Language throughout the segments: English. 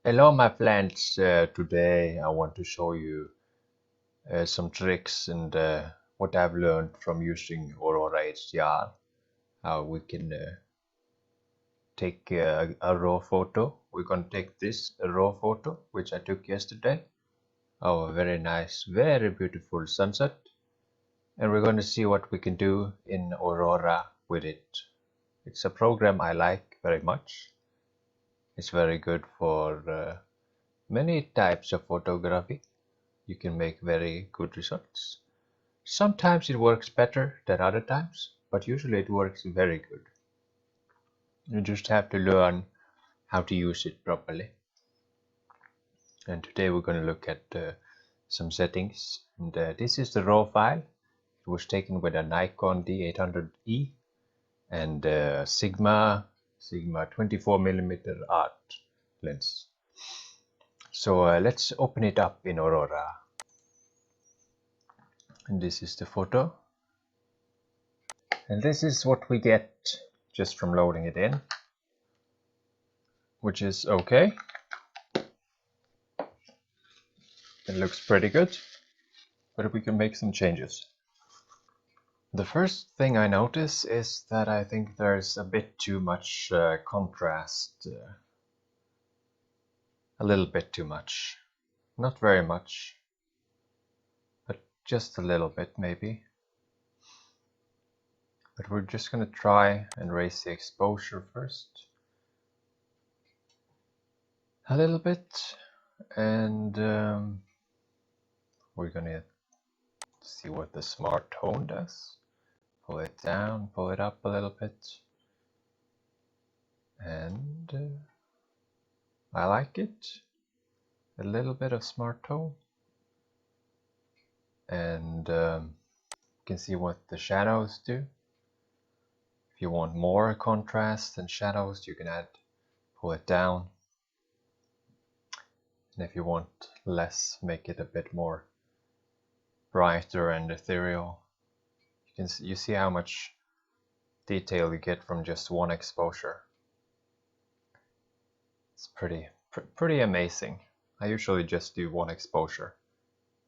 Hello my friends, today I want to show you some tricks and what I've learned from using Aurora HDR. How we can take a raw photo. We're going to take this raw photo which I took yesterday. Oh, a very nice, very beautiful sunset. And we're going to see what we can do in Aurora with it. It's a program I like very much. It's very good for many types of photography. You can make very good results. Sometimes it works better than other times, but usually it works very good. You just have to learn how to use it properly. And today we're going to look at some settings. And this is the raw file. It was taken with a Nikon D800E and Sigma 24mm art lens. So let's open it up in Aurora. And this is the photo. And this is what we get just from loading it in, which is okay. It looks pretty good, but we can make some changes. The first thing I notice is that I think there's a bit too much contrast. A little bit too much. Not very much, but just a little bit maybe. But we're just going to try and raise the exposure first. A little bit, and we're going to see what the smart tone does. Pull it down, pull it up a little bit, and I like it. A little bit of smart tone, and you can see what the shadows do. If you want more contrast and shadows, you can pull it down, and if you want less, make it a bit more brighter and ethereal. You see how much detail you get from just one exposure. It's pretty amazing. I usually just do one exposure,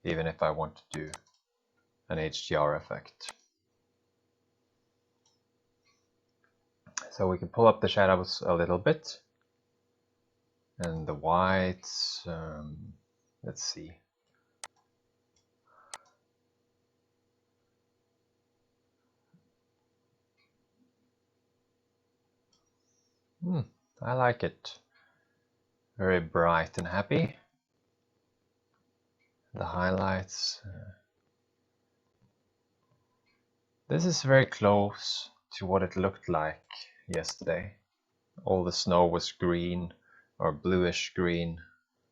even if I want to do an HDR effect. So we can pull up the shadows a little bit, and the whites, let's see. I like it. Very bright and happy. The highlights. This is very close to what it looked like yesterday. All the snow was green or bluish green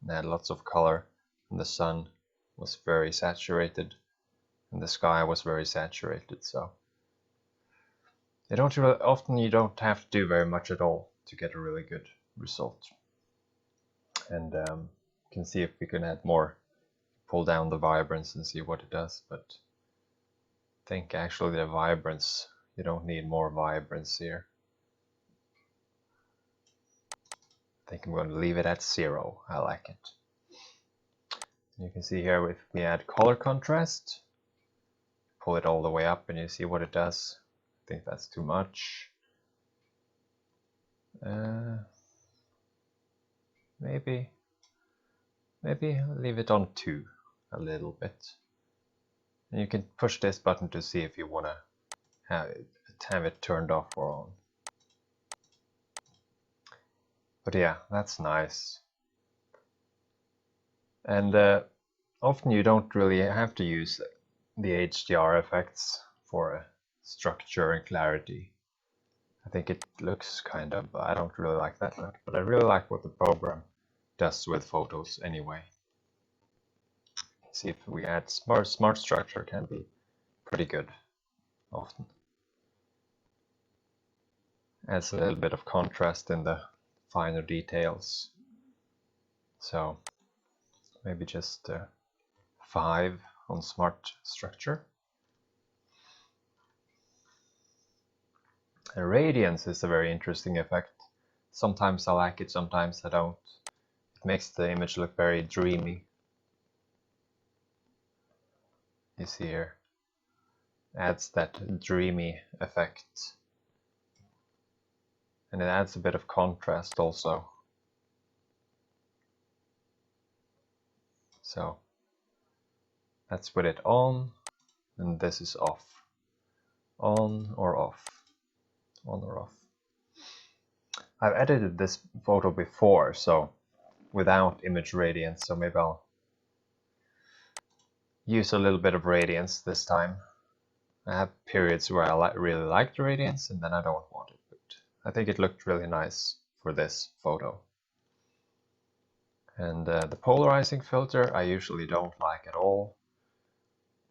and had lots of color, and the sun was very saturated and the sky was very saturated. So you don't have to do very much at all to get a really good result. And you can see if we can add more, pull down the vibrance and see what it does. But I think actually the vibrance, you don't need more vibrance here. I think I'm going to leave it at 0. I like it. You can see here if we add color contrast, pull it all the way up and you see what it does. I think that's too much. Maybe leave it on 2 a little bit. And you can push this button to see if you want to have it turned off or on. But yeah, that's nice. And often you don't really have to use the HDR effects for structure and clarity. I think it looks kind of, I don't really like that look, but I really like what the program does with photos anyway. See if we add smart structure, can be pretty good often. Adds a little bit of contrast in the finer details. So maybe just 5 on smart structure. Radiance is a very interesting effect. Sometimes I like it, sometimes I don't. It makes the image look very dreamy. You see here, adds that dreamy effect. And it adds a bit of contrast also. So let's put it on, and this is off. On or off. On or off. I've edited this photo before, so without image radiance, so maybe I'll use a little bit of radiance this time. I have periods where I really like the radiance, and then I don't want it, but I think it looked really nice for this photo. And the polarizing filter I usually don't like at all.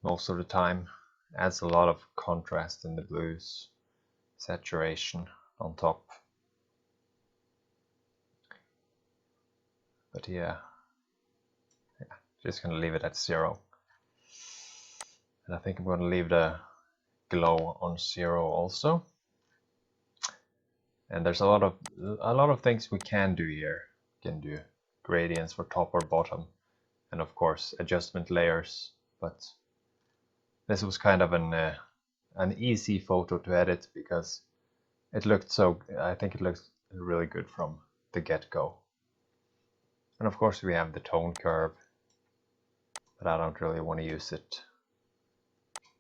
Most of the time adds a lot of contrast in the blues, saturation on top. But yeah, just gonna leave it at 0. And I think I'm gonna leave the glow on 0 also. And there's a lot of things we can do here. We can do gradients for top or bottom, and of course adjustment layers. But this was kind of an easy photo to edit because it looked so. I think it looks really good from the get-go. And of course we have the tone curve, but I don't really want to use it.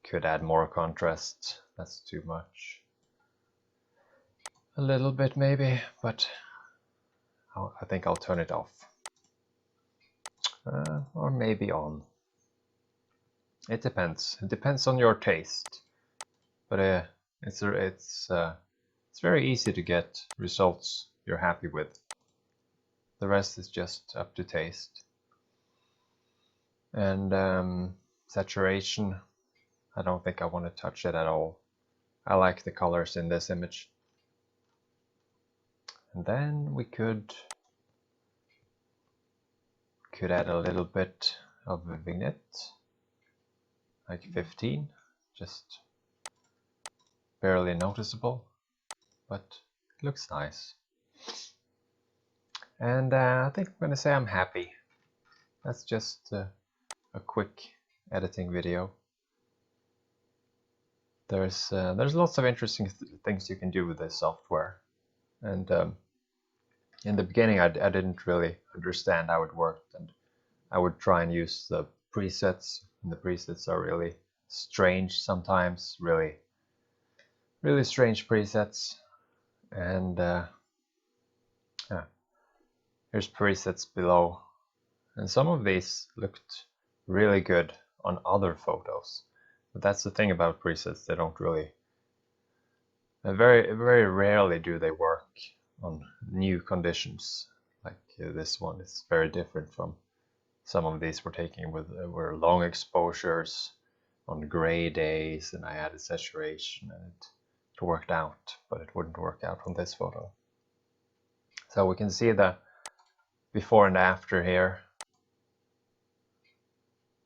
Could add more contrast. That's too much. A little bit maybe, but I think I'll turn it off. Or maybe on. It depends. It depends on your taste. But it's very easy to get results you're happy with. The rest is just up to taste. And saturation, I don't think I want to touch it at all. I like the colors in this image. And then we could add a little bit of a vignette, like 15, just barely noticeable, but it looks nice. And I think I'm gonna say I'm happy. That's just a quick editing video. There's lots of interesting things you can do with this software, and in the beginning I didn't really understand how it worked, and I would try and use the presets, and the presets are really strange sometimes, really strange presets. And yeah, here's presets below, and some of these looked really good on other photos, but that's the thing about presets, they don't really, very rarely do they work on new conditions. Like this one is very different from some of these we're taking were long exposures on gray days, and I added saturation and it worked out, but it wouldn't work out on this photo. So we can see the before and after here.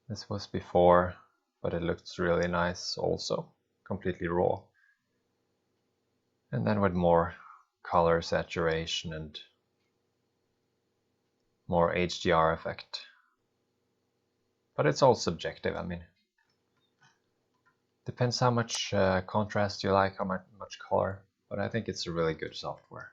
This was before, but it looks really nice also, completely raw. And then with more color saturation and more HDR effect. But it's all subjective, I mean. Depends how much contrast you like, how much color, but I think it's a really good software.